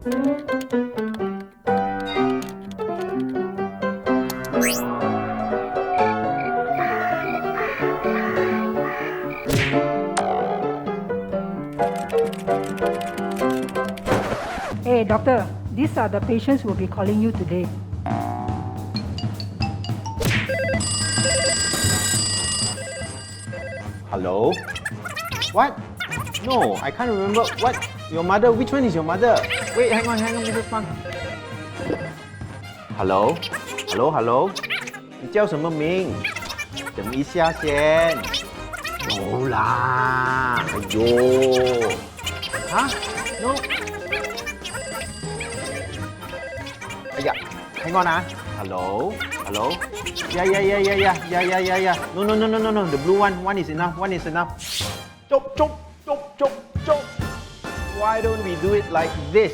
Hey, doctor, these are the patients who will be calling you today. Hello? What? No, I can't remember. What? Your mother? Which one is your mother? Wait, hang on, Mrs. Fang. Hello? Hello? 你叫什么名？等一下先。有啦，哎呦，啊 ？No。哎呀 ，hang on 啊。Hello? Yeah. No. The blue one is enough. Chop. Why don't we do it like this?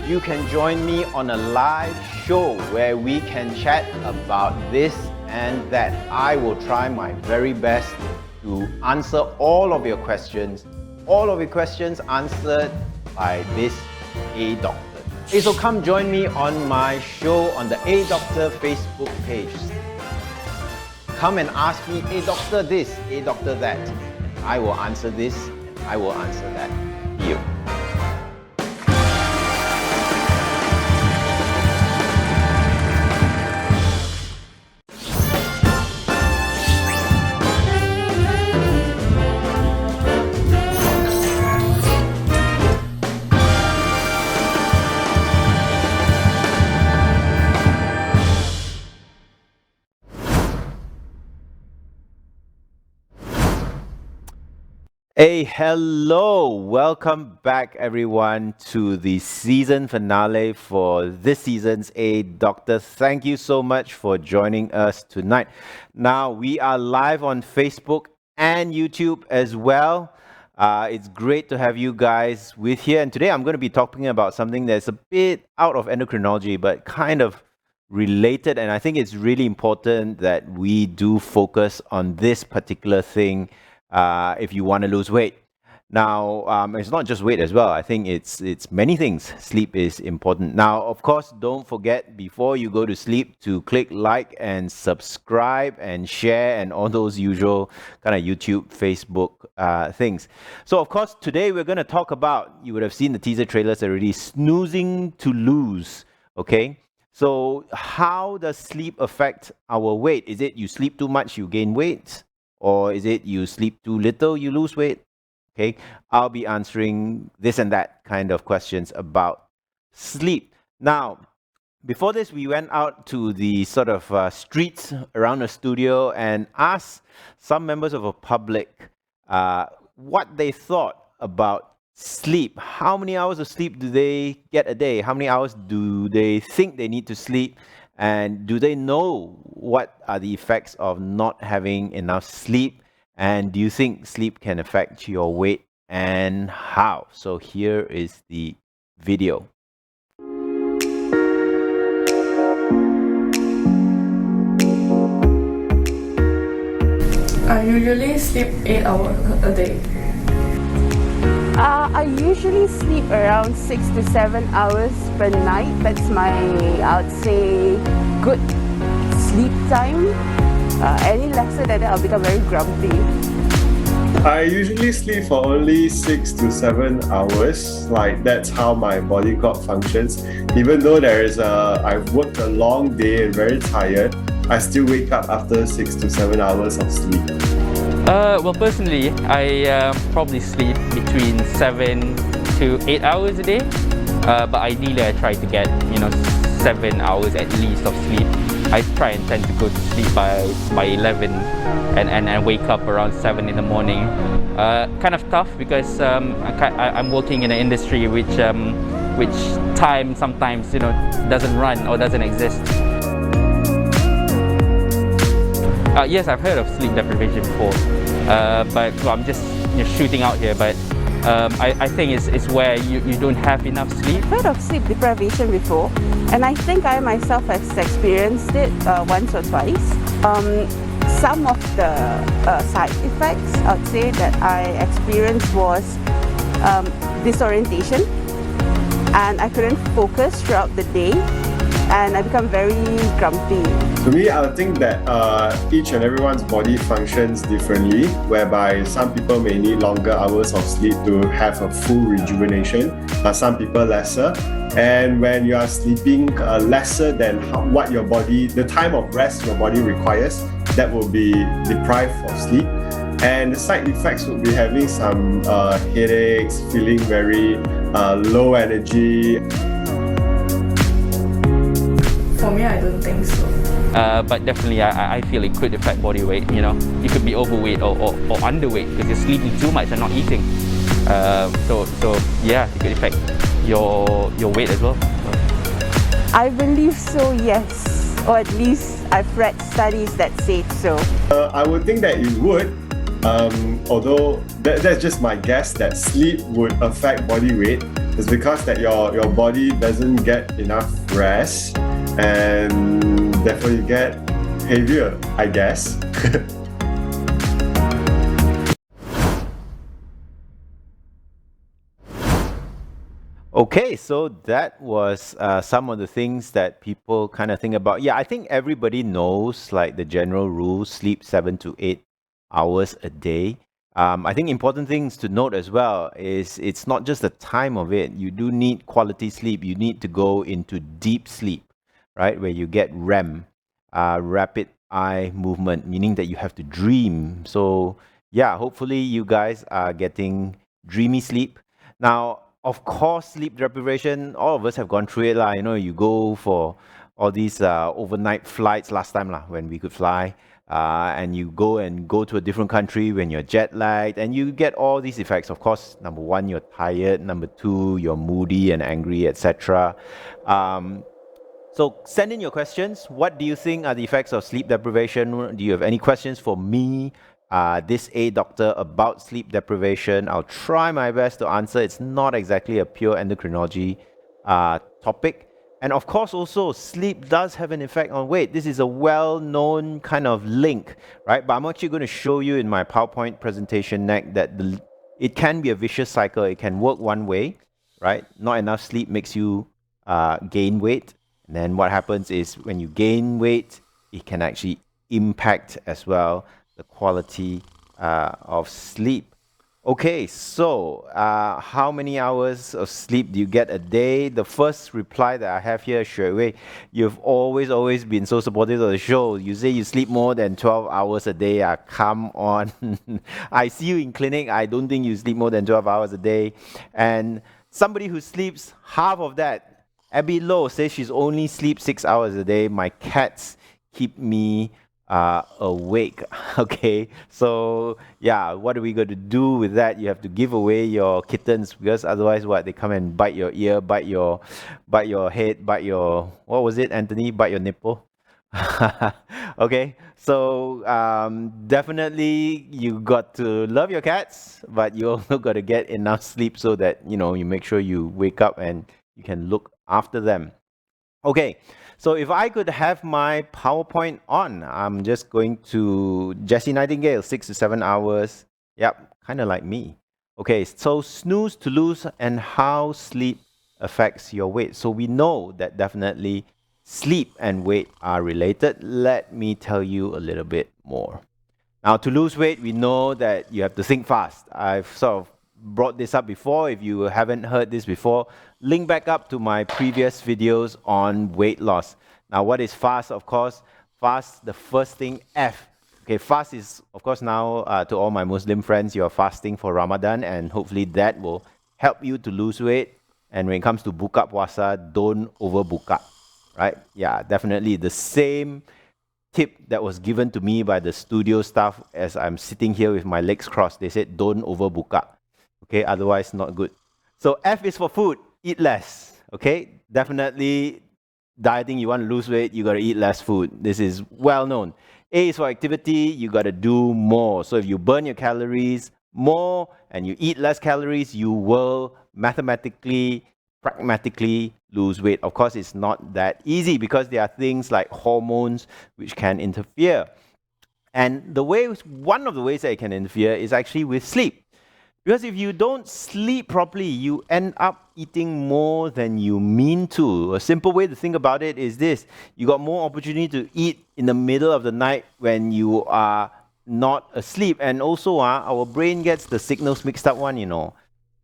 You can join me on a live show where we can chat about this and that. I will try my very best to answer all of your questions. All of your questions answered by this A Doctor. Hey, so come join me on my show on the A Doctor Facebook page. Come and ask me, A Doctor this, A Doctor that. I will answer this, I will answer that. You. Hey, hello! Welcome back, everyone, to the season finale for this season's A Doctor. Thank you so much for joining us tonight. Now, we are live on Facebook and YouTube as well. It's great to have you guys with here. And today I'm going to be talking about something that's a bit out of endocrinology, but kind of related. And I think it's really important that we do focus on this particular thing if you want to lose weight. Now, it's not just weight as well. I think it's many things. Sleep is important. Now, of course, don't forget before you go to sleep to click like and subscribe and share and all those usual kind of YouTube, Facebook things. So, of course, today we're going to talk about, you would have seen the teaser trailers already, snoozing to lose, okay? So, how does sleep affect our weight? Is it you sleep too much, you gain weight? Or is it you sleep too little, you lose weight? Okay, I'll be answering this and that kind of questions about sleep. Now, before this, we went out to the sort of streets around the studio and asked some members of the public what they thought about sleep. How many hours of sleep do they get a day? How many hours do they think they need to sleep? And do they know what are the effects of not having enough sleep? And do you think sleep can affect your weight and how? So here is the video. I usually sleep 8 hours a day. I usually sleep around 6 to 7 hours per night. That's my, I would say, good sleep time. Any lesser than that, I'll become very grumpy. I usually sleep for only 6 to 7 hours. Like, that's how my body clock functions. Even though I've worked a long day and very tired, I still wake up after 6 to 7 hours of sleep. Well, personally, I probably sleep between 7 to 8 hours a day. But ideally, I try to get 7 hours at least of sleep. I try and tend to go to sleep by 11 and wake up around 7 in the morning. Kind of tough because I'm working in an industry which time sometimes doesn't run or doesn't exist. Yes, I've heard of sleep deprivation before, but I'm just shooting out here. But I think it's where you don't have enough sleep. I've heard of sleep deprivation before, and I think I myself have experienced it once or twice. Some of the side effects I'd say that I experienced was disorientation. and I couldn't focus throughout the day, and I become very grumpy. To me, I would think that each and everyone's body functions differently, whereby some people may need longer hours of sleep to have a full rejuvenation, but some people lesser. And when you are sleeping lesser than what your body, the time of rest your body requires, that will be deprived of sleep. And the side effects would be having some headaches, feeling very low energy. For me, I don't think so. But definitely, I feel it could affect body weight. You know, you could be overweight or underweight because you're sleeping too much and not eating. So yeah, it could affect your weight as well. I believe so, yes. Or at least I've read studies that say so. I would think that it would, although that's just my guess that sleep would affect body weight. It's because that your body doesn't get enough rest and therefore you get heavier, I guess. Okay, so that was some of the things that people kind of think about. Yeah, I think everybody knows like the general rule, sleep 7 to 8 hours a day. I think important things to note as well is it's not just the time of it. You do need quality sleep. You need to go into deep sleep, right? Where you get REM, rapid eye movement, meaning that you have to dream. So yeah, hopefully you guys are getting dreamy sleep. Now, of course, sleep deprivation, all of us have gone through it. You know, you go for all these overnight flights last time when we could fly. And you go to a different country when you're jet lagged, and you get all these effects. Of course, number one, you're tired. Number two, you're moody and angry, etc. So send in your questions. What do you think are the effects of sleep deprivation? Do you have any questions for me, this A doctor, about sleep deprivation? I'll try my best to answer. It's not exactly a pure endocrinology topic. And of course, also, sleep does have an effect on weight. This is a well-known kind of link, right? But I'm actually going to show you in my PowerPoint presentation next that it can be a vicious cycle. It can work one way, right? Not enough sleep makes you gain weight. And then what happens is when you gain weight, it can actually impact as well the quality of sleep. Okay, so how many hours of sleep do you get a day? The first reply that I have here straight away, you've always been so supportive of the show. You say you sleep more than 12 hours a day. Come on. I see you in clinic. I don't think you sleep more than 12 hours a day. And somebody who sleeps half of that, Abby Lowe, says she's only sleeps 6 hours a day. My cats keep me awake. Okay, so yeah, what are we going to do with that? You have to give away your kittens, because otherwise what, they come and bite your ear, bite your head, bite your, what was it, Anthony, bite your nipple. Okay, so definitely you got to love your cats, but you also got to get enough sleep so that you make sure you wake up and you can look after them. Okay, so if I could have my PowerPoint on, I'm just going to Jessie Nightingale, 6 to 7 hours. Yep, kind of like me. Okay, so snooze to lose and how sleep affects your weight. So we know that definitely sleep and weight are related. Let me tell you a little bit more. Now, to lose weight, we know that you have to think fast. I've sort of brought this up before. If you haven't heard this before, link back up to my previous videos on weight loss. Now, what is fast? Of course, fast, the first thing, F. Okay, fast is, of course, now to all my Muslim friends, you're fasting for Ramadan, and hopefully that will help you to lose weight. And when it comes to buka puasa, don't overbuka, right? Yeah, definitely the same tip that was given to me by the studio staff as I'm sitting here with my legs crossed. They said, don't overbuka. Okay, otherwise not good. So F is for food, eat less. Okay, definitely dieting, you want to lose weight, you got to eat less food. This is well known. A is for activity, you got to do more. So if you burn your calories more and you eat less calories, you will mathematically, pragmatically lose weight. Of course, it's not that easy because there are things like hormones which can interfere. And one of the ways that it can interfere is actually with sleep. Because if you don't sleep properly, you end up eating more than you mean to. A simple way to think about it is this: you got more opportunity to eat in the middle of the night when you are not asleep. And also, our brain gets the signals mixed up one,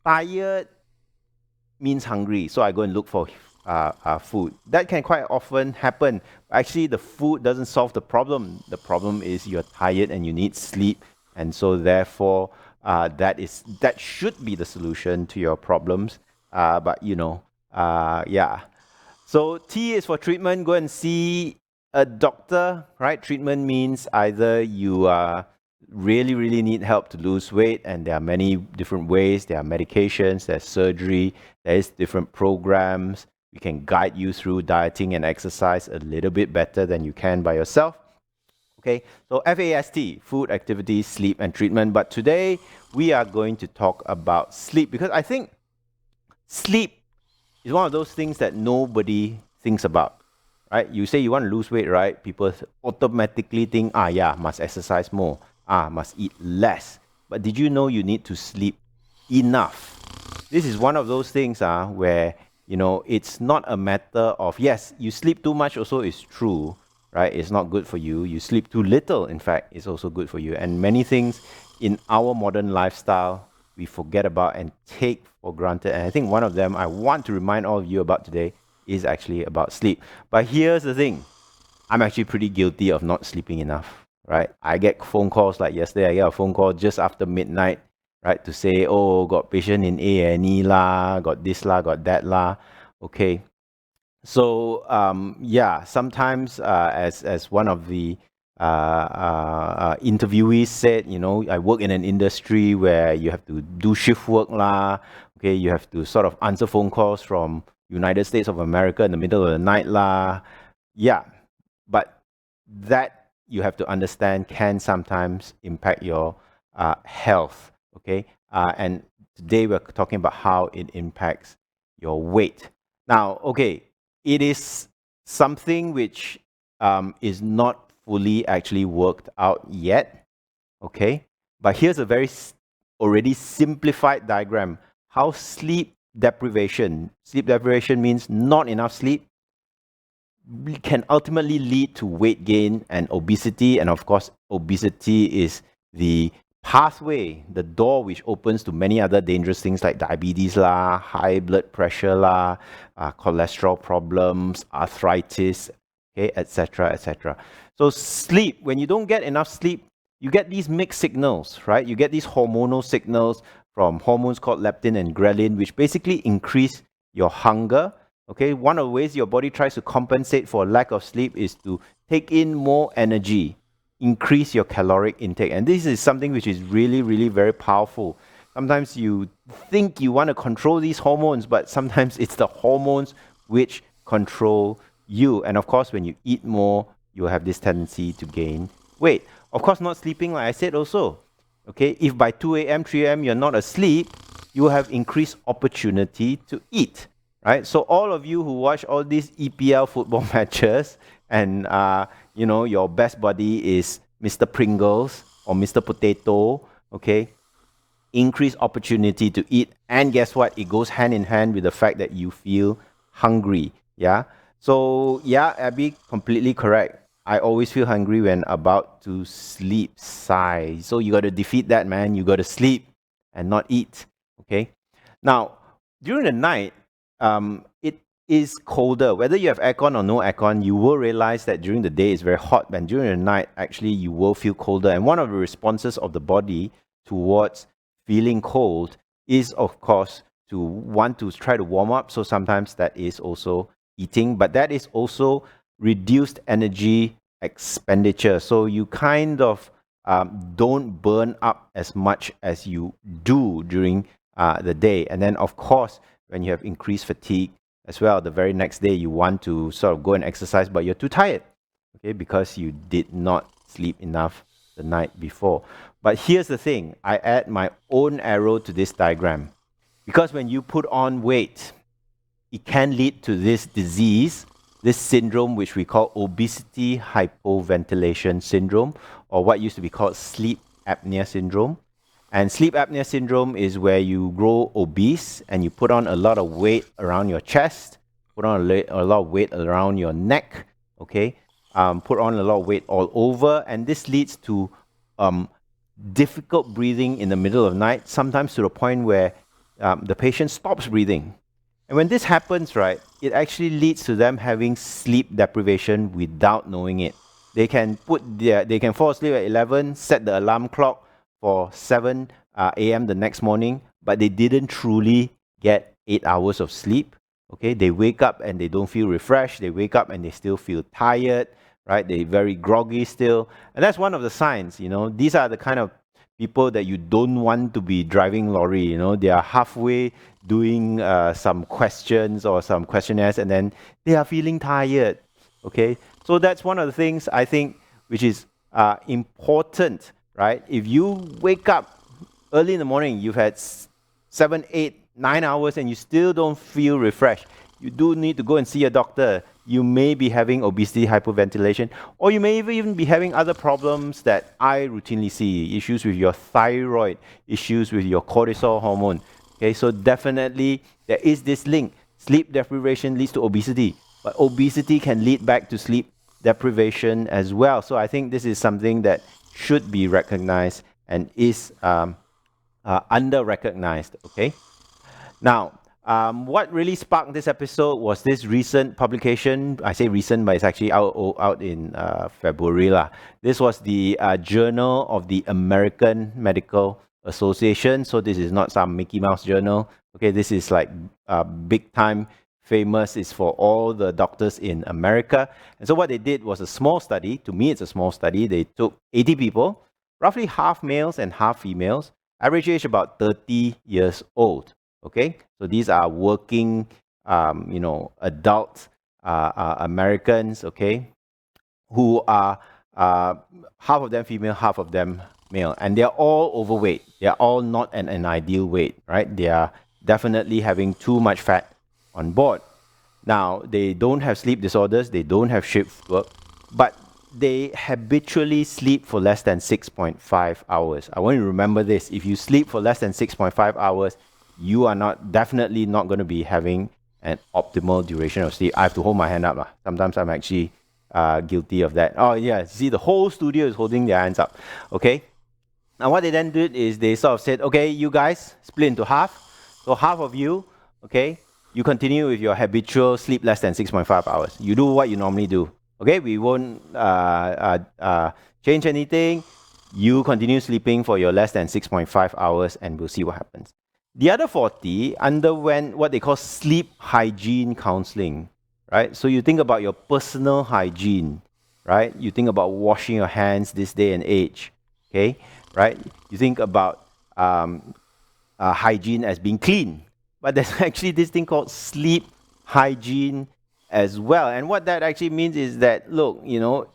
Tired means hungry, so I go and look for food. That can quite often happen. Actually, the food doesn't solve the problem. The problem is you're tired and you need sleep, and so therefore that should be the solution to your problems. But yeah. So T is for treatment. Go and see a doctor, right? Treatment means either you really need help to lose weight, and there are many different ways. There are medications, there's surgery, there's different programs. We can guide you through dieting and exercise a little bit better than you can by yourself. Okay, so FAST, food, activity, sleep, and treatment. But today we are going to talk about sleep, because I think sleep is one of those things that nobody thinks about, right? You say you want to lose weight, right? People automatically think, yeah, must exercise more, must eat less. But did you know you need to sleep enough? This is one of those things where, it's not a matter of, yes, you sleep too much also is true, right? It's not good for you. You sleep too little, in fact, is also good for you. And many things in our modern lifestyle we forget about and take for granted. And I think one of them I want to remind all of you about today is actually about sleep. But here's the thing. I'm actually pretty guilty of not sleeping enough, right? I get phone calls like yesterday. I get a phone call just after midnight, right, to say, oh, got patient in A&E lah, got this lah, got that lah. Okay. So sometimes as one of the interviewees said, I work in an industry where you have to do shift work lah. Okay, you have to sort of answer phone calls from United States of America in the middle of the night lah. Yeah, but that you have to understand can sometimes impact your health. Okay, and today we're talking about how it impacts your weight. Now, okay, it is something which is not fully actually worked out yet, okay? But here's a very already simplified diagram. How sleep deprivation means not enough sleep, can ultimately lead to weight gain and obesity. And of course, obesity is the pathway, the door which opens to many other dangerous things like diabetes lah, high blood pressure lah, cholesterol problems, arthritis, okay, etc., etc. So sleep, when you don't get enough sleep, you get these mixed signals, right? You get these hormonal signals from hormones called leptin and ghrelin, which basically increase your hunger. Okay, one of the ways your body tries to compensate for lack of sleep is to take in more energy, increase your caloric intake. And this is something which is really very powerful. Sometimes you think you want to control these hormones, but sometimes it's the hormones which control you. And of course, when you eat more, you have this tendency to gain weight. Of course, not sleeping, like I said also. Okay, if by 2 a.m., 3 a.m. you're not asleep, you will have increased opportunity to eat, right? So all of you who watch all these EPL football matches and, your best buddy is Mr. Pringles or Mr. Potato, okay? Increased opportunity to eat. And guess what? It goes hand in hand with the fact that you feel hungry, yeah? So, yeah, Abby, completely correct. I always feel hungry when about to sleep. Sigh. So you got to defeat that, man. You got to sleep and not eat, okay? Now, during the night, it is colder. Whether you have aircon or no aircon, you will realize that during the day it's very hot, and during the night, actually, you will feel colder. And one of the responses of the body towards feeling cold is, of course, to want to try to warm up. So sometimes that is also eating, but that is also reduced energy expenditure. So you kind of don't burn up as much as you do during the day. And then, of course, when you have increased fatigue as well, the very next day you want to sort of go and exercise, but you're too tired, okay, because you did not sleep enough the night before. But here's the thing, I add my own arrow to this diagram. Because when you put on weight, it can lead to this disease, this syndrome which we call obesity hypoventilation syndrome, or what used to be called sleep apnea syndrome. And sleep apnea syndrome is where you grow obese and you put on a lot of weight around your chest, put on a lot of weight around your neck, okay? Put on a lot of weight all over, and this leads to difficult breathing in the middle of the night, sometimes to the point where the patient stops breathing. And when this happens, right, it actually leads to them having sleep deprivation without knowing it. They can fall asleep at 11, set the alarm clock for 7 a.m. the next morning, but they didn't truly get 8 hours of sleep. Okay, they wake up and they don't feel refreshed. They wake up and they still feel tired, right? They're very groggy still. And that's one of the signs, you know. These are the kind of people that you don't want to be driving lorry, you know. They are halfway doing some questions or some questionnaires and then they are feeling tired, okay? So that's one of the things I think which is important, right? If you wake up early in the morning, you've had 7, 8, 9 hours and you still don't feel refreshed, you do need to go and see a doctor. You may be having obesity, hyperventilation, or you may even be having other problems that I routinely see, issues with your thyroid, issues with your cortisol hormone. Okay, so definitely there is this link. Sleep deprivation leads to obesity, but obesity can lead back to sleep deprivation as well. So I think this is something that should be recognized and is under-recognized, okay? Now, what really sparked this episode was this recent publication. I say recent, but it's actually out in February. This was the Journal of the American Medical Association. So this is not some Mickey Mouse journal. Okay, this is like big time famous. It's for all the doctors in America. And so what they did was a small study. To me, it's a small study. They took 80 people, roughly half males and half females, average age about 30 years old. Okay, so these are working, adult Americans, okay, who are half of them female, half of them male, and they're all overweight. They're all not at an ideal weight, right? They are definitely having too much fat on board. Now, they don't have sleep disorders, they don't have shift work, but they habitually sleep for less than 6.5 hours. I want you to remember this. If you sleep for less than 6.5 hours, you are definitely not going to be having an optimal duration of sleep. I have to hold my hand up. Sometimes I'm actually guilty of that. Oh yeah, see, the whole studio is holding their hands up. Okay. Now what they then did is they sort of said, okay, you guys split into half. So half of you, okay, you continue with your habitual sleep less than 6.5 hours. You do what you normally do. Okay, we won't change anything. You continue sleeping for your less than 6.5 hours and we'll see what happens. The other 40 underwent what they call sleep hygiene counseling, right? So you think about your personal hygiene, right? You think about washing your hands this day and age, okay? Right? You think about hygiene as being clean, but there's actually this thing called sleep hygiene as well. And what that actually means is that, look, you know,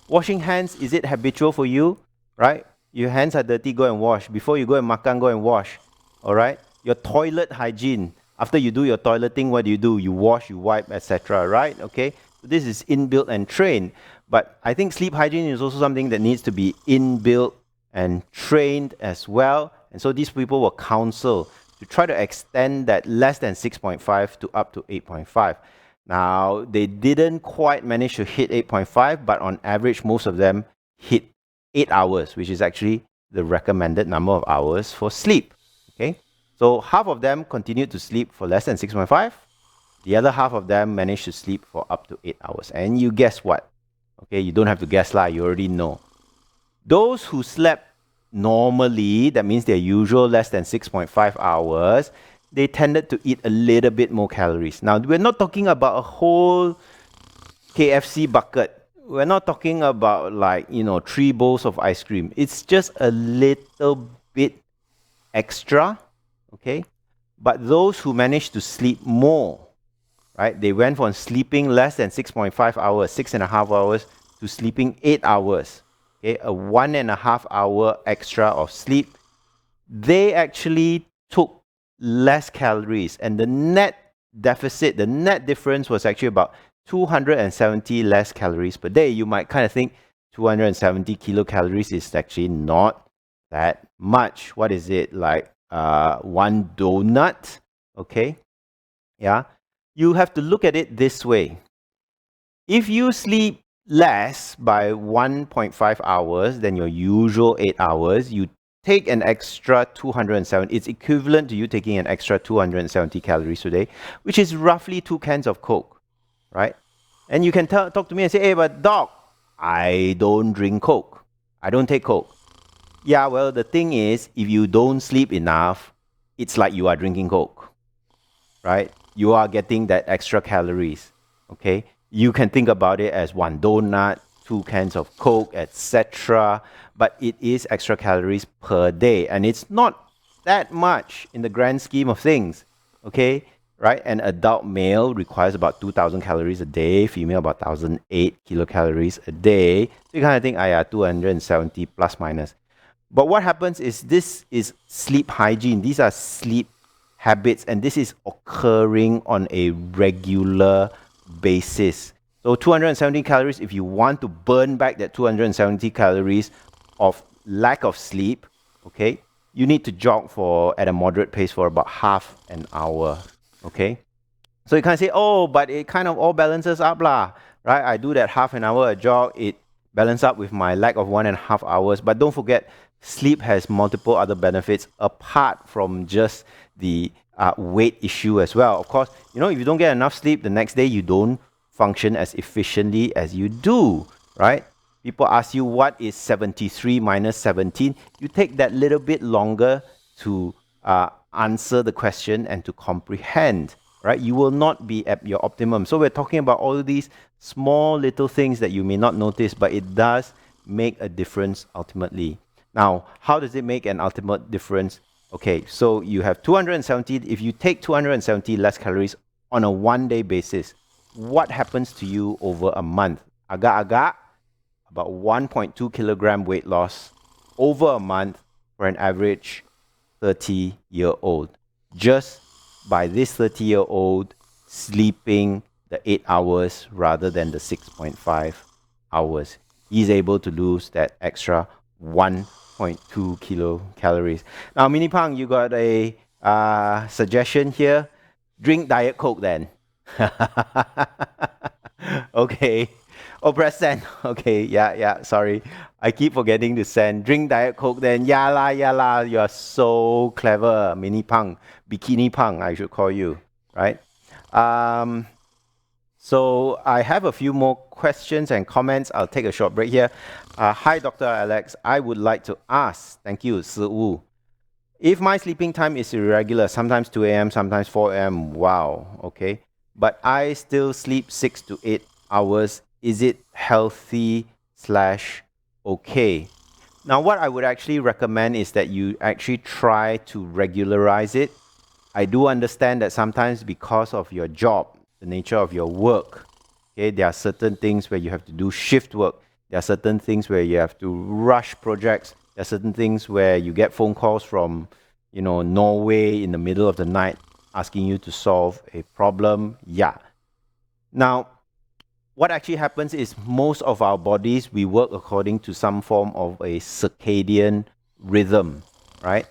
washing hands, is it habitual for you, right? Your hands are dirty, go and wash. Before you go and makan, go and wash. All right, your toilet hygiene. After you do your toileting, what do? You wash, you wipe, etc. Right? Okay. So this is inbuilt and trained. But I think sleep hygiene is also something that needs to be inbuilt and trained as well. And so these people were counseled to try to extend that less than 6.5 to up to 8.5. Now they didn't quite manage to hit 8.5, but on average, most of them hit 8 hours, which is actually the recommended number of hours for sleep. Okay, so half of them continued to sleep for less than 6.5. The other half of them managed to sleep for up to 8 hours. And you guess what? Okay, you don't have to guess lah, you already know. Those who slept normally, that means their usual less than 6.5 hours, they tended to eat a little bit more calories. Now, we're not talking about a whole KFC bucket. We're not talking about 3 bowls of ice cream. It's just a little bit extra, okay? But those who managed to sleep more, right? They went from sleeping less than 6.5 hours, 6.5 hours, to sleeping 8 hours, okay? A 1.5 hour extra of sleep. They actually took less calories, and the net deficit, the net difference was actually about 270 less calories per day. You might kind of think 270 kilocalories is actually not that much. What is it, like one donut? Okay, yeah. You have to look at it this way. If you sleep less by 1.5 hours than your usual 8 hours, you take an extra 270. It's equivalent to you taking an extra 270 calories today, which is roughly 2 cans of Coke, right? And you can talk to me and say, hey, but doc, I don't drink Coke. I don't take Coke. Yeah, well, the thing is, if you don't sleep enough, it's like you are drinking Coke, right? You are getting that extra calories, okay? You can think about it as one donut, 2 cans of Coke, etc. But it is extra calories per day. And it's not that much in the grand scheme of things, okay? Right? An adult male requires about 2,000 calories a day, female about 1,008 kilocalories a day. So you kind of think, 270 plus minus. But what happens is this is sleep hygiene. These are sleep habits, and this is occurring on a regular basis. So 270 calories, if you want to burn back that 270 calories of lack of sleep, okay, you need to jog at a moderate pace for about half an hour, okay? So you can't say, oh, but it kind of all balances up lah, right? I do that half an hour a jog, it balances up with my lack of 1.5 hours. But don't forget, sleep has multiple other benefits apart from just the weight issue as well. Of course, if you don't get enough sleep, the next day you don't function as efficiently as you do, right? People ask you, what is 73 minus 17? You take that little bit longer to answer the question and to comprehend, right? You will not be at your optimum. So we're talking about all these small little things that you may not notice, but it does make a difference ultimately. Now, how does it make an ultimate difference? Okay, so you have 270. If you take 270 less calories on a 1-day basis, what happens to you over a month? Agak-agak, about 1.2 kilogram weight loss over a month for an average 30-year-old. Just by this 30-year-old sleeping the 8 hours rather than the 6.5 hours, he's able to lose that extra 1.2 kilocalories. Now, Mini Pang, you got a suggestion here. Drink Diet Coke then. Okay. Oh, press send. Okay, yeah, sorry. I keep forgetting to send. Drink Diet Coke then. Ya la. You're so clever. Mini Pang. Bikini Pang, I should call you. Right? So I have a few more questions and comments. I'll take a short break here. Hi, Dr. Alex. I would like to ask, thank you, Si Wu. If my sleeping time is irregular, sometimes 2 a.m., sometimes 4 a.m., wow, okay. But I still sleep 6 to 8 hours. Is it healthy/okay? Now, what I would actually recommend is that you actually try to regularize it. I do understand that sometimes because of your job, the nature of your work, okay, there are certain things where you have to do shift work. There are certain things where you have to rush projects. There are certain things where you get phone calls from, Norway in the middle of the night asking you to solve a problem. Yeah. Now, what actually happens is most of our bodies, we work according to some form of a circadian rhythm, right?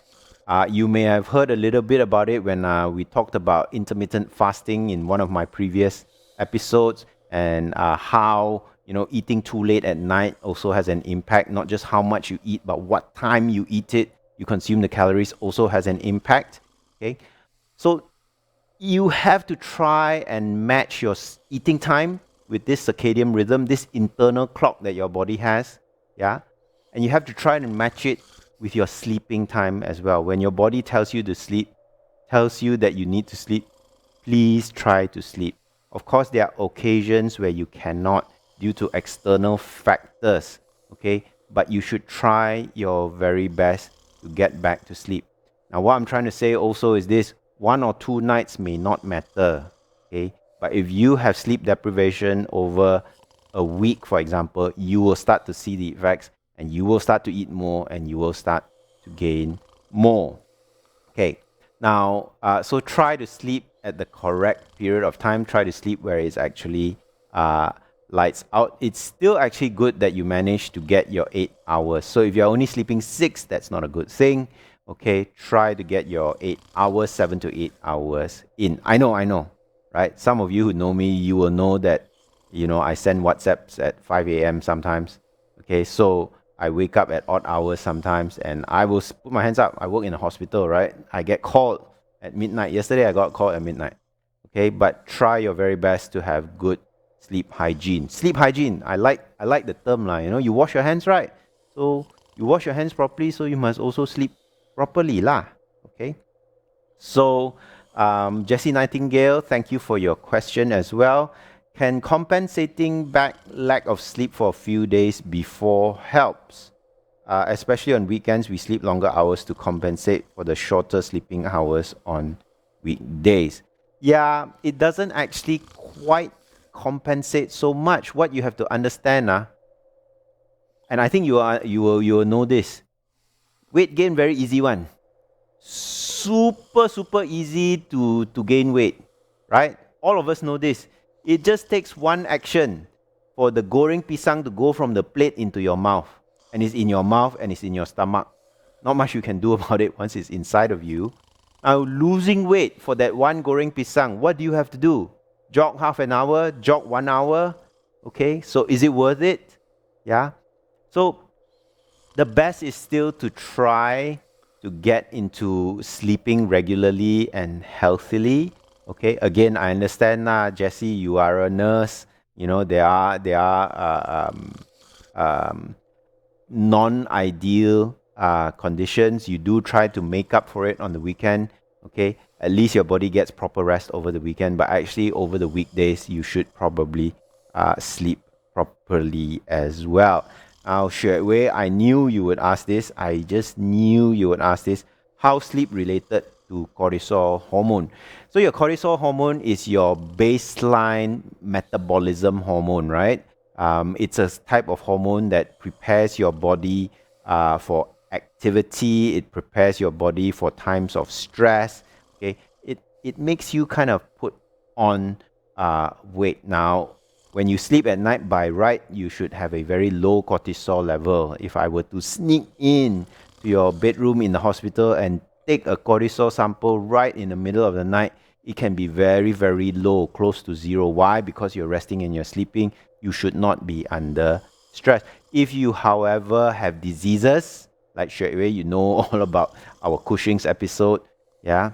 You may have heard a little bit about it when we talked about intermittent fasting in one of my previous episodes, and how eating too late at night also has an impact. Not just how much you eat, but what time you eat it, you consume the calories, also has an impact. Okay, so you have to try and match your eating time with this circadian rhythm, this internal clock that your body has. Yeah, and you have to try and match it with your sleeping time as well. When your body tells you to sleep, tells you that you need to sleep, please try to sleep. Of course, there are occasions where you cannot due to external factors, okay? But you should try your very best to get back to sleep. Now, what I'm trying to say also is this: 1 or 2 nights may not matter, okay? But if you have sleep deprivation over a week, for example, you will start to see the effects, and you will start to eat more, and you will start to gain more. Okay, now, so try to sleep at the correct period of time. Try to sleep where it's actually lights out, it's still actually good that you manage to get your 8 hours. So if you're only sleeping 6, that's not a good thing. Okay, try to get your 8 hours, 7 to 8 hours in. I know, right? Some of you who know me, you will know that, I send WhatsApps at 5 a.m. sometimes. Okay, so I wake up at odd hours sometimes, and I will put my hands up. I work in a hospital, right? I get called at midnight. Yesterday, I got called at midnight. Okay, but try your very best to have good sleep hygiene. Sleep hygiene, I like the term lah. You wash your hands, right? So you wash your hands properly, so you must also sleep properly lah. Okay. So Jessie Nightingale, thank you for your question as well. Can compensating lack of sleep for a few days before helps? Especially on weekends, we sleep longer hours to compensate for the shorter sleeping hours on weekdays. Yeah, it doesn't actually quite compensate so much. What you have to understand, and I think you will know this. Weight gain, very easy one. Super easy to gain weight, right? All of us know this. It just takes one action for the goreng pisang to go from the plate into your mouth, and it's in your mouth and it's in your stomach. Not much you can do about it once it's inside of you. Now, losing weight for that one goreng pisang, what do you have to do? Jog half an hour, jog 1 hour. Okay, so is it worth it? Yeah. So the best is still to try to get into sleeping regularly and healthily. Okay, again, I understand, Jessie, you are a nurse. There are non-ideal conditions. You do try to make up for it on the weekend. Okay, at least your body gets proper rest over the weekend, but actually over the weekdays, you should probably sleep properly as well. Now, Xue Wei, I knew you would ask this. I just knew you would ask this. How sleep related to cortisol hormone? So your cortisol hormone is your baseline metabolism hormone, right? It's a type of hormone that prepares your body for activity. It prepares your body for times of stress. Okay, it makes you kind of put on weight. Now, when you sleep at night, by right, you should have a very low cortisol level. If I were to sneak in to your bedroom in the hospital and take a cortisol sample right in the middle of the night, it can be very, very low, close to zero. Why? Because you're resting and you're sleeping. You should not be under stress. If you, however, have diseases, like straight away, you know all about our Cushing's episode, yeah?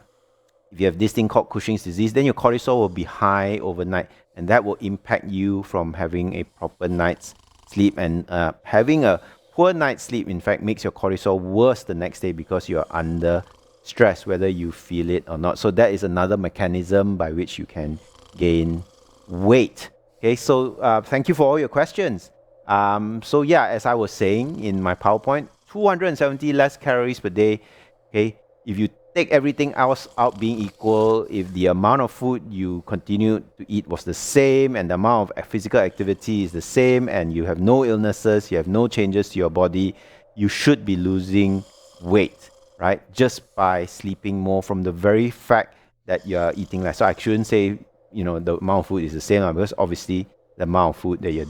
If you have this thing called Cushing's disease, then your cortisol will be high overnight, and that will impact you from having a proper night's sleep. And having a poor night's sleep, in fact, makes your cortisol worse the next day because you're under stress, whether you feel it or not. So that is another mechanism by which you can gain weight. Okay, so thank you for all your questions. So yeah, as I was saying in my PowerPoint, 270 less calories per day. Okay, if you take everything else out being equal, if the amount of food you continue to eat was the same and the amount of physical activity is the same and you have no illnesses, you have no changes to your body, you should be losing weight, right? Just by sleeping more, from the very fact that you're eating less. So I shouldn't say, the amount of food is the same, because obviously the amount of food that you're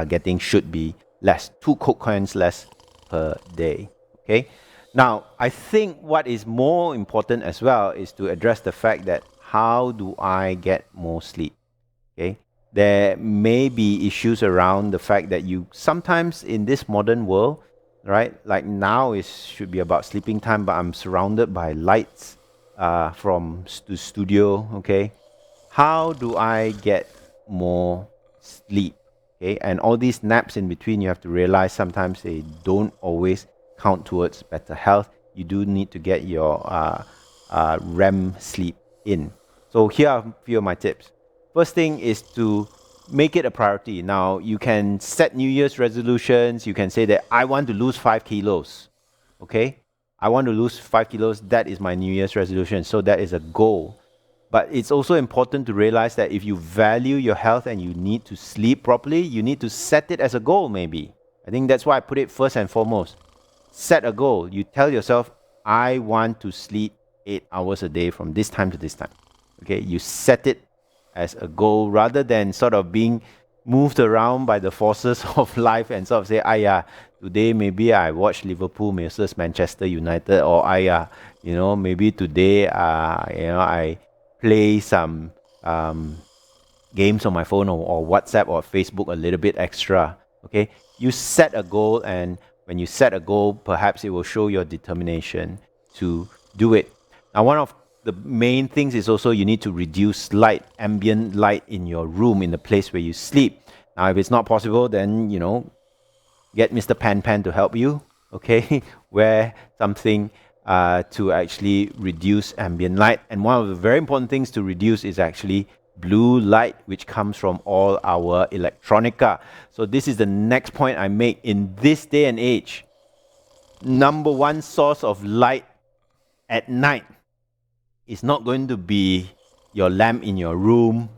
getting should be less. 2 Coke coins less per day, okay? Now, I think what is more important as well is to address the fact that how do I get more sleep? Okay, there may be issues around the fact that you sometimes in this modern world, right? Like now it should be about sleeping time, but I'm surrounded by lights from the studio. Okay, how do I get more sleep? Okay, and all these naps in between, you have to realize sometimes they don't always count towards better health. You do need to get your REM sleep in. So here are a few of my tips. First thing is to make it a priority. Now, you can set New Year's resolutions. You can say that I want to lose 5 kilos. Okay? I want to lose 5 kilos. That is my New Year's resolution. So that is a goal. But it's also important to realize that if you value your health and you need to sleep properly, you need to set it as a goal maybe. I think that's why I put it first and foremost. Set a goal. You tell yourself, I want to sleep 8 hours a day from this time to this time. Okay, you set it as a goal rather than sort of being moved around by the forces of life and sort of say, yeah, today maybe I watch Liverpool versus Manchester United, or maybe today, I play some games on my phone or WhatsApp or Facebook a little bit extra. Okay, you set a goal, and when you set a goal, perhaps it will show your determination to do it. Now, one of the main things is also you need to reduce light, ambient light in your room, in the place where you sleep. Now, if it's not possible, then, get Mr. Pan to help you, okay? Wear something to actually reduce ambient light. And one of the very important things to reduce is actually blue light, which comes from all our electronica. So this is the next point I make. In this day and age, number one source of light at night is not going to be your lamp in your room,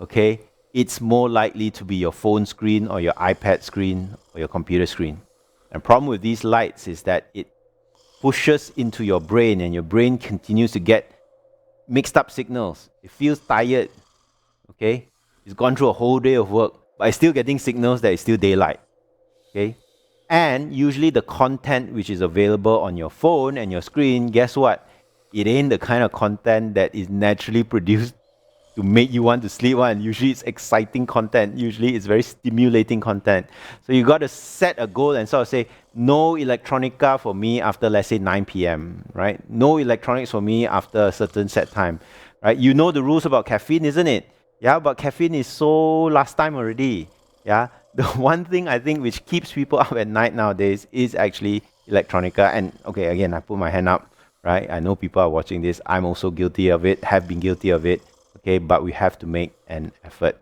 okay? It's more likely to be your phone screen or your iPad screen or your computer screen. And the problem with these lights is that it pushes into your brain, and your brain continues to get mixed up signals. It feels tired, okay? It's gone through a whole day of work, but it's still getting signals that it's still daylight, okay? And usually the content which is available on your phone and your screen, guess what? It ain't the kind of content that is naturally produced to make you want to sleep one. Usually it's exciting content. Usually it's very stimulating content. So you got to set a goal and sort of say, no electronica for me after, let's say, 9 p.m., right? No electronics for me after a certain set time, right? You know the rules about caffeine, isn't it? Yeah, but caffeine is so last time already. Yeah, the one thing I think which keeps people up at night nowadays is actually electronica. And okay, again, I put my hand up, right? I know people are watching this. I'm also guilty of it, have been guilty of it. Okay, but we have to make an effort.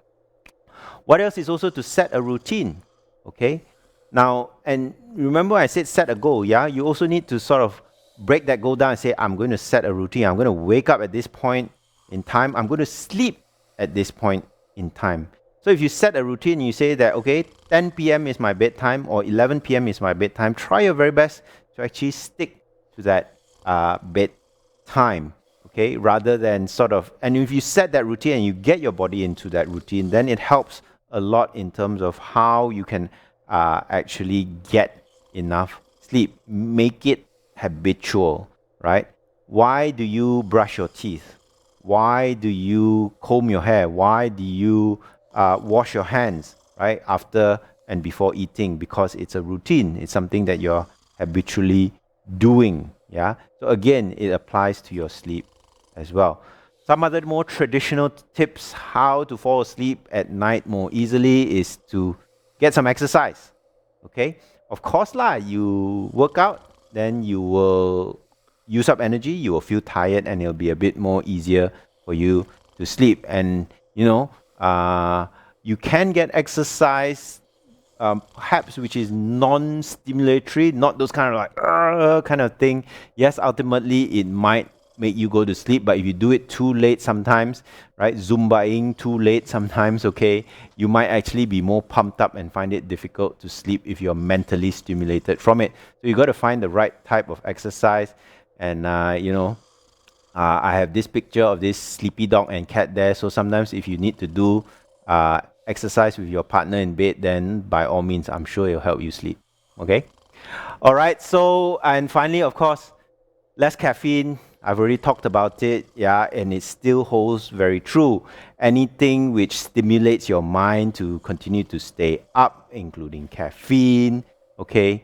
What else is also to set a routine? Okay, now, and remember I said set a goal, yeah? You also need to sort of break that goal down and say, I'm going to set a routine. I'm going to wake up at this point in time. I'm going to sleep at this point in time. So if you set a routine, you say that, okay, 10 p.m. is my bedtime or 11 p.m. is my bedtime. Try your very best to actually stick to that bedtime. Okay, rather than sort of, and if you set that routine and you get your body into that routine, then it helps a lot in terms of how you can actually get enough sleep. Make it habitual, right? Why do you brush your teeth? Why do you comb your hair? Why do you wash your hands, right? After and before eating? Because it's a routine. It's something that you're habitually doing, yeah? So again, it applies to your sleep as well. Some other more traditional tips how to fall asleep at night more easily is to get some exercise. Okay, of course you work out, then you will use up energy, you will feel tired, and it'll be a bit more easier for you to sleep. And you can get exercise perhaps which is non-stimulatory, not those kind of like kind of thing. Yes, ultimately it might make you go to sleep, but if you do it too late sometimes, right, Zumbaing too late sometimes, okay, you might actually be more pumped up and find it difficult to sleep if you're mentally stimulated from it. So you got to find the right type of exercise. And I have this picture of this sleepy dog and cat there. So sometimes if you need to do exercise with your partner in bed, then by all means, I'm sure it'll help you sleep. Okay? All right. So, and finally, of course, less caffeine. I've already talked about it, yeah, and it still holds very true. Anything which stimulates your mind to continue to stay up, including caffeine, okay,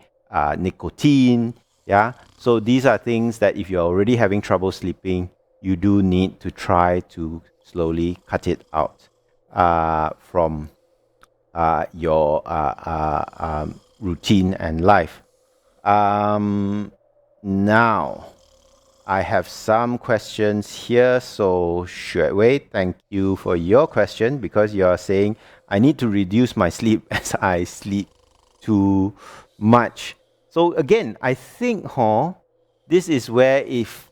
nicotine, yeah. So these are things that if you're already having trouble sleeping, you do need to try to slowly cut it out from your routine and life. Now, I have some questions here, so Xuewei, thank you for your question, because you are saying I need to reduce my sleep as I sleep too much. So again, I think this is where if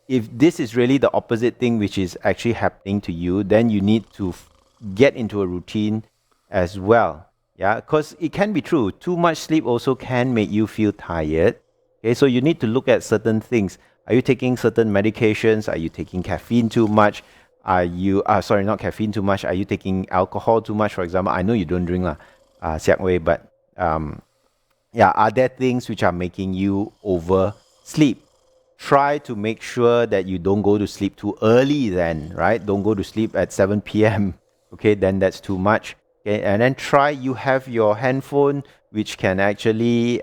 this is really the opposite thing which is actually happening to you, then you need to get into a routine as well. Yeah, because it can be true. Too much sleep also can make you feel tired. Okay, so you need to look at certain things. Are you taking certain medications? Are you taking caffeine too much? Are you, sorry, not caffeine too much. Are you taking alcohol too much, for example? I know you don't drink, Siak Wei, but yeah, are there things which are making you oversleep? Try to make sure that you don't go to sleep too early then, right? Don't go to sleep at 7 p.m. Okay, then that's too much. Okay, and then try, you have your handphone which can actually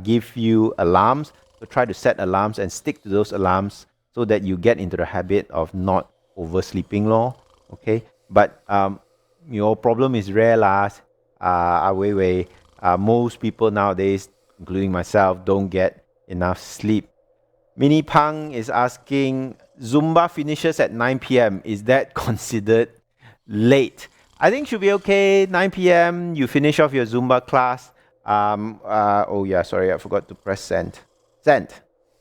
give you alarms. So try to set alarms and stick to those alarms so that you get into the habit of not oversleeping lor. Okay, but your problem is rare last. Wei Wei. Most people nowadays, including myself, don't get enough sleep. Mini Pang is asking, Zumba finishes at 9 p.m. Is that considered late? I think should be okay. 9 p.m. You finish off your Zumba class. Oh yeah, sorry, I forgot to press send. Send.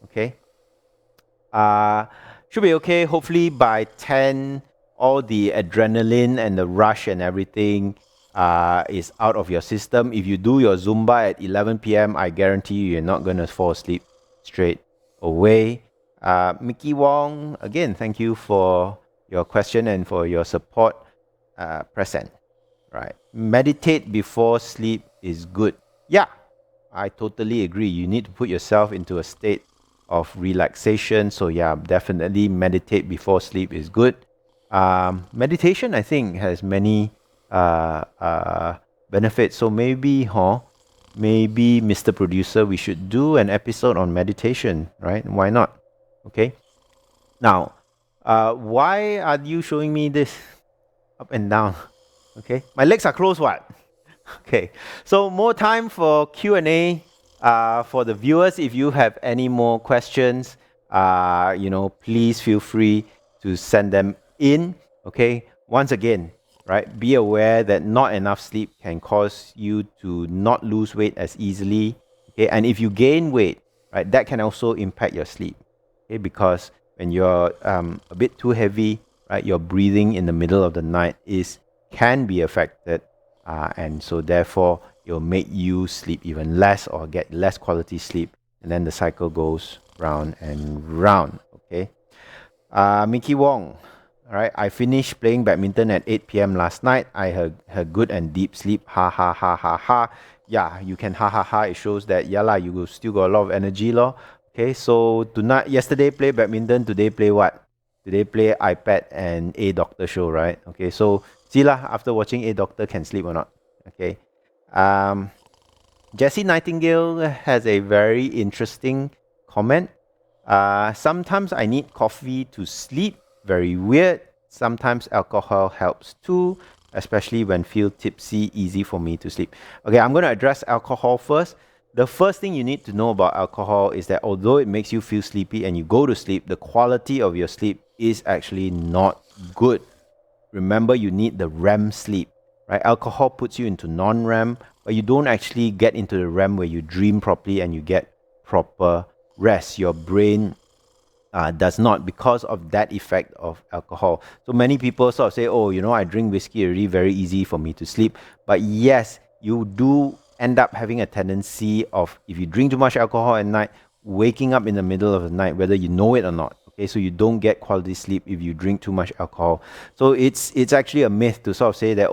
Okay. Should be okay. Hopefully by 10, all the adrenaline and the rush and everything is out of your system. If you do your Zumba at 11 p.m., I guarantee you're not going to fall asleep straight away. Mickey Wong, again, thank you for your question and for your support. Present, right? Meditate before sleep is good. Yeah, I totally agree. You need to put yourself into a state of relaxation. So yeah, definitely meditate before sleep is good. Meditation, I think, has many benefits. So maybe, Mr. Producer, we should do an episode on meditation, right? Why not? Okay. Now, why are you showing me this up and down? Okay, my legs are closed. What? Okay, so more time for Q&A for the viewers. If you have any more questions, please feel free to send them in. Okay, once again, right, be aware that not enough sleep can cause you to not lose weight as easily. Okay, and if you gain weight, right, that can also impact your sleep. Okay, because when you're a bit too heavy, right, your breathing in the middle of the night can be affected, and so therefore it'll make you sleep even less or get less quality sleep, and then the cycle goes round and round. Okay, Mickey Wong. All right, I finished playing badminton at 8 p.m. last night. I had good and deep sleep. Ha ha ha ha ha. Yeah, you can ha ha ha. It shows that you still got a lot of energy lor. Okay, so yesterday play badminton, today play what? Today play iPad and A Doctor show, right? Okay, so see lah, after watching A Doctor can sleep or not. Okay. Jessie Nightingale has a very interesting comment. Sometimes I need coffee to sleep. Very weird. Sometimes alcohol helps too, especially when feel tipsy, easy for me to sleep. Okay, I'm going to address alcohol first. The first thing you need to know about alcohol is that although it makes you feel sleepy and you go to sleep, the quality of your sleep is actually not good. Remember, you need the REM sleep, right? Alcohol puts you into non-REM, but you don't actually get into the REM where you dream properly and you get proper rest. Your brain does not, because of that effect of alcohol. So many people sort of say, I drink whiskey already, very easy for me to sleep. But yes, you do end up having a tendency of, if you drink too much alcohol at night, waking up in the middle of the night, whether you know it or not. Okay, so you don't get quality sleep if you drink too much alcohol. So it's actually a myth to sort of say that,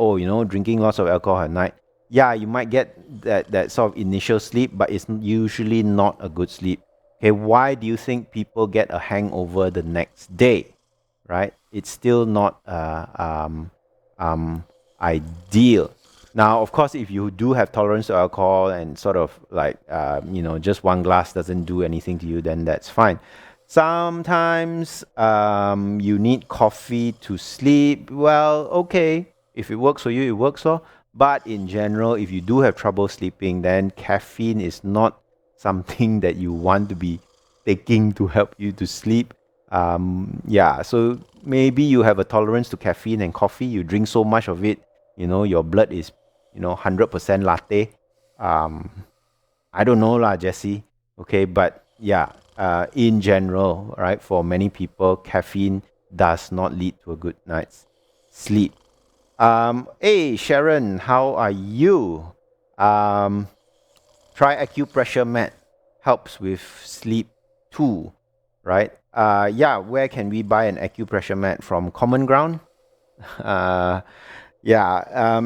drinking lots of alcohol at night, yeah, you might get that sort of initial sleep, but it's usually not a good sleep. Okay, why do you think people get a hangover the next day? Right? It's still not ideal. Now, of course, if you do have tolerance to alcohol and sort of like, just one glass doesn't do anything to you, then that's fine. Sometimes you need coffee to sleep. Well, okay, if it works for you, it works. But in general, if you do have trouble sleeping, then caffeine is not something that you want to be taking to help you to sleep. So maybe you have a tolerance to caffeine and coffee. You drink so much of it, your blood is 100% latte. I don't know lah, Jessie. Okay, but yeah, in general, right, for many people, caffeine does not lead to a good night's sleep. Hey Sharon, how are you? Try acupressure mat, helps with sleep too, right? where can we buy an acupressure mat from? Common Ground? Uh,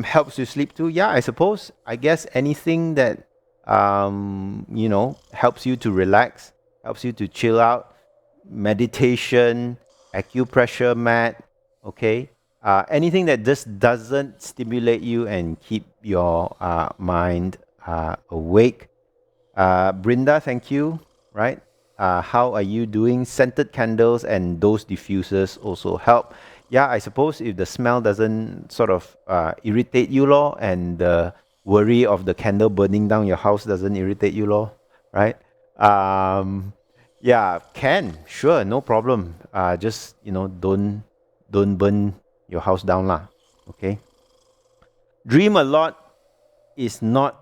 helps you sleep too. Yeah, I suppose. I guess anything that helps you to relax, helps you to chill out, meditation, acupressure mat, okay? Anything that just doesn't stimulate you and keep your mind awake. Brinda, thank you. Right? How are you doing? Scented candles and those diffusers also help. Yeah, I suppose if the smell doesn't sort of irritate you, law, and the worry of the candle burning down your house doesn't irritate you, law, right? Yeah, can sure, no problem. Just don't burn your house down, lah. Okay. Dream a lot is not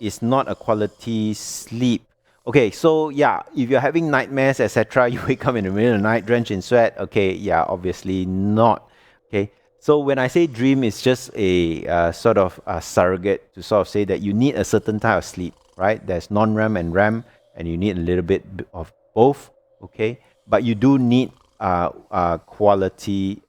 a quality sleep. Okay, so yeah, if you're having nightmares, etc., you wake up in the middle of the night drenched in sweat. Okay, yeah, obviously not. Okay, so when I say dream, it's just a sort of a surrogate to sort of say that you need a certain type of sleep, right? There's non-REM and REM, and you need a little bit of both. Okay, but you do need quality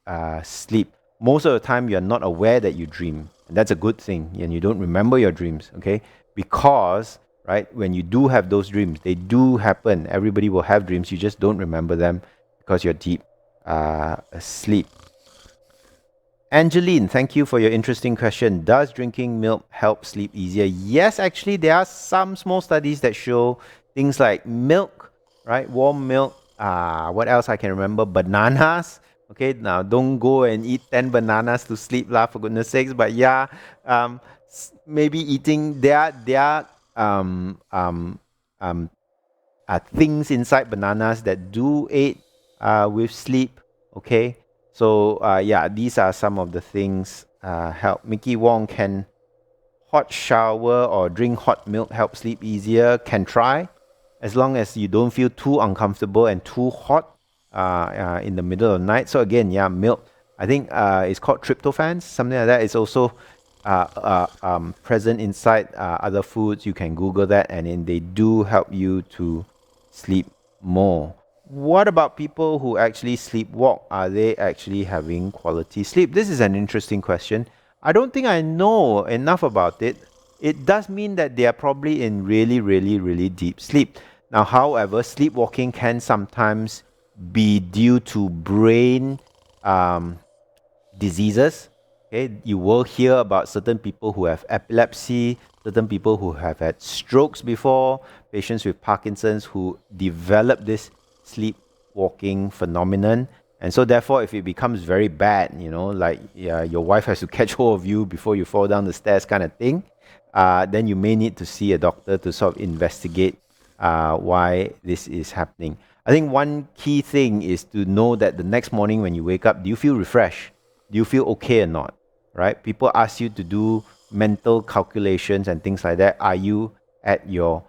sleep. Most of the time, you're not aware that you dream, and that's a good thing, and you don't remember your dreams. Okay, because right, when you do have those dreams, they do happen. Everybody will have dreams. You just don't remember them because you're deep asleep. Angeline, thank you for your interesting question. Does drinking milk help sleep easier? Yes, actually, there are some small studies that show things like milk, right? Warm milk. What else I can remember? Bananas. Okay, now don't go and eat 10 bananas to sleep, lah, for goodness sakes. But yeah, maybe eating things inside bananas that do aid with sleep. Okay, so these are some of the things help. Mickey Wong, can hot shower or drink hot milk help sleep easier? Can try, as long as you don't feel too uncomfortable and too hot in the middle of the night. So again, milk. I think it's called tryptophan, something like that. It's also present inside other foods. You can Google that, and then they do help you to sleep more. What about people who actually sleepwalk? Are they actually having quality sleep? This is an interesting question. I don't think I know enough about it. It does mean that they are probably in really, really, really deep sleep. Now, however, sleepwalking can sometimes be due to brain diseases. Okay, you will hear about certain people who have epilepsy, certain people who have had strokes before, patients with Parkinson's who develop this sleepwalking phenomenon. And so therefore, if it becomes very bad, like your wife has to catch hold of you before you fall down the stairs kind of thing, then you may need to see a doctor to sort of investigate why this is happening. I think one key thing is to know that the next morning when you wake up, do you feel refreshed? Do you feel okay or not? Right? People ask you to do mental calculations and things like that. Are you at your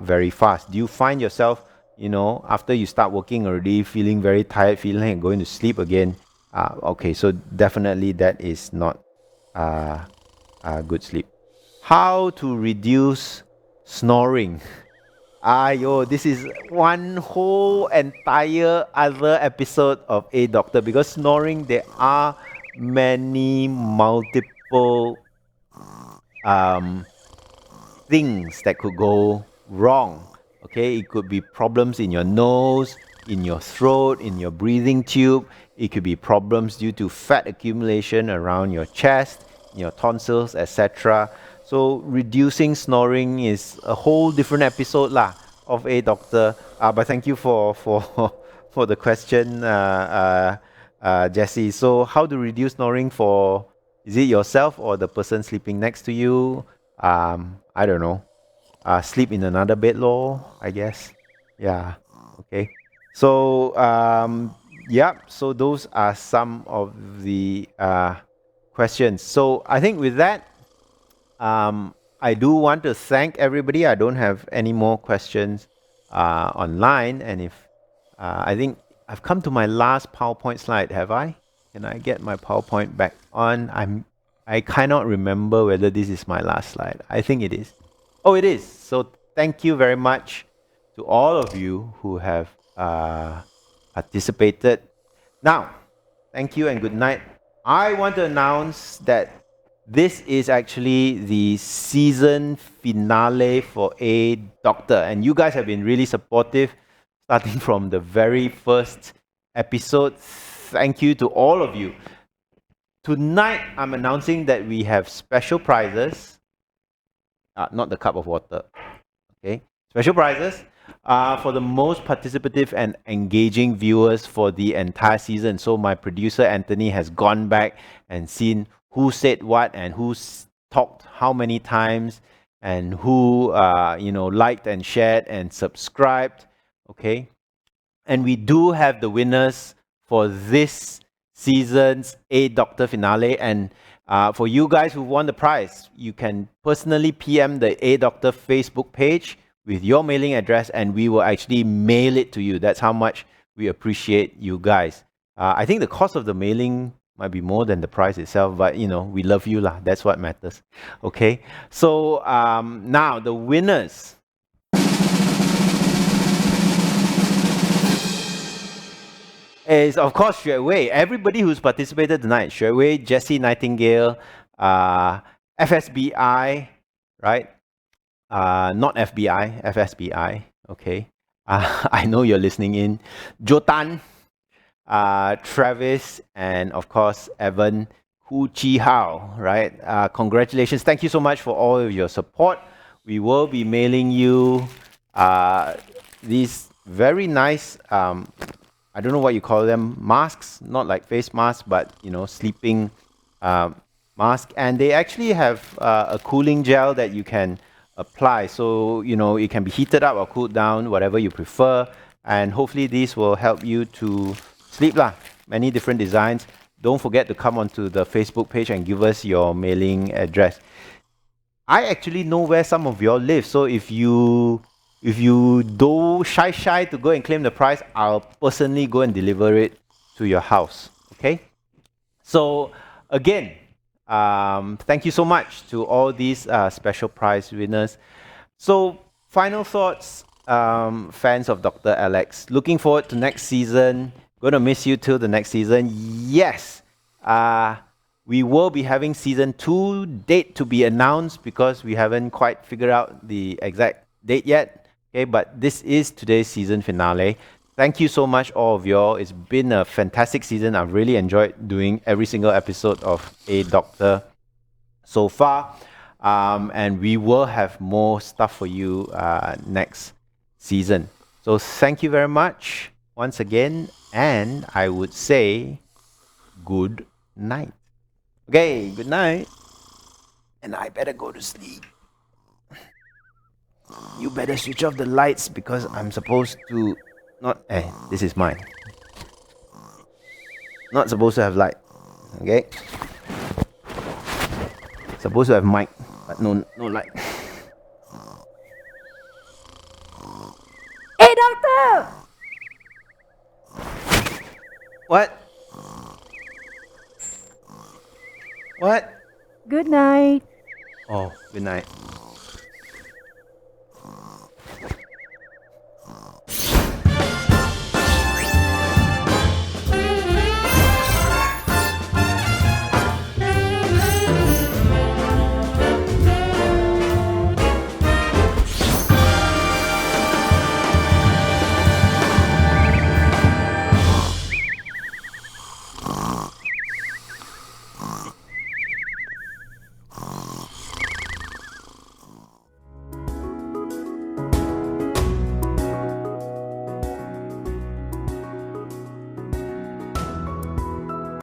very fast? Do you find yourself, after you start working already, feeling very tired, feeling like going to sleep again? Okay, so definitely that is not good sleep. How to reduce snoring? This is one whole entire other episode of A Doctor, because snoring, there are many multiple things that could go wrong. Okay, it could be problems in your nose, in your throat, in your breathing tube. It could be problems due to fat accumulation around your chest, your tonsils, etc. So reducing snoring is a whole different episode lah of A Doctor. But thank you for the question, Jessie. So how to reduce snoring for, is it yourself or the person sleeping next to you? I don't know. Sleep in another bed, lor, I guess. Yeah. Okay. So so those are some of the questions. So I think with that, I do want to thank everybody. I don't have any more questions online, and if I think I've come to my last PowerPoint slide, have I? Can I get my PowerPoint back on? I cannot remember whether this is my last slide. I think it is. Oh, it is. So thank you very much to all of you who have participated. Now, thank you and good night. I want to announce that this is actually the season finale for A Doctor, and you guys have been really supportive starting from the very first episode. Thank you to all of you. Tonight, I'm announcing that we have special prizes. Not the cup of water. Okay, special prizes for the most participative and engaging viewers for the entire season. So my producer Anthony has gone back and seen who said what and who talked how many times and who liked and shared and subscribed. Okay, and we do have the winners for this season's A Doctor finale. And for you guys who won the prize, you can personally PM the A Doctor Facebook page with your mailing address, and we will actually mail it to you. That's how much we appreciate you guys. I think the cost of the mailing might be more than the prize itself, but we love you lah. That's what matters. Okay. So now the winners. Is of course Xue Wei. Everybody who's participated tonight, Xue Wei, Jessie Nightingale, FSBI, right? Not FBI, FSBI. Okay. I know you're listening in. Jotan, Travis, and of course Evan Hu Chi Hao, right? Congratulations. Thank you so much for all of your support. We will be mailing you these very nice I don't know what you call them, masks, not like face masks, but sleeping mask. And they actually have a cooling gel that you can apply. So, it can be heated up or cooled down, whatever you prefer. And hopefully these will help you to sleep lah. Many different designs. Don't forget to come onto the Facebook page and give us your mailing address. I actually know where some of y'all live. So if you do shy to go and claim the prize, I'll personally go and deliver it to your house. Okay? So again, thank you so much to all these special prize winners. So final thoughts, fans of Dr. Alex. Looking forward to next season. Gonna miss you till the next season. Yes, we will be having season 2 date to be announced because we haven't quite figured out the exact date yet. Okay, but this is today's season finale. Thank you so much, all of y'all. It's been a fantastic season. I've really enjoyed doing every single episode of A Doctor so far. And we will have more stuff for you next season. So thank you very much once again. And I would say good night. Okay, good night. And I better go to sleep. You better switch off the lights because I'm supposed to this is mine. Not supposed to have light. Okay? Supposed to have mic, but no light. Hey, doctor! What? What? Good night. Oh, good night.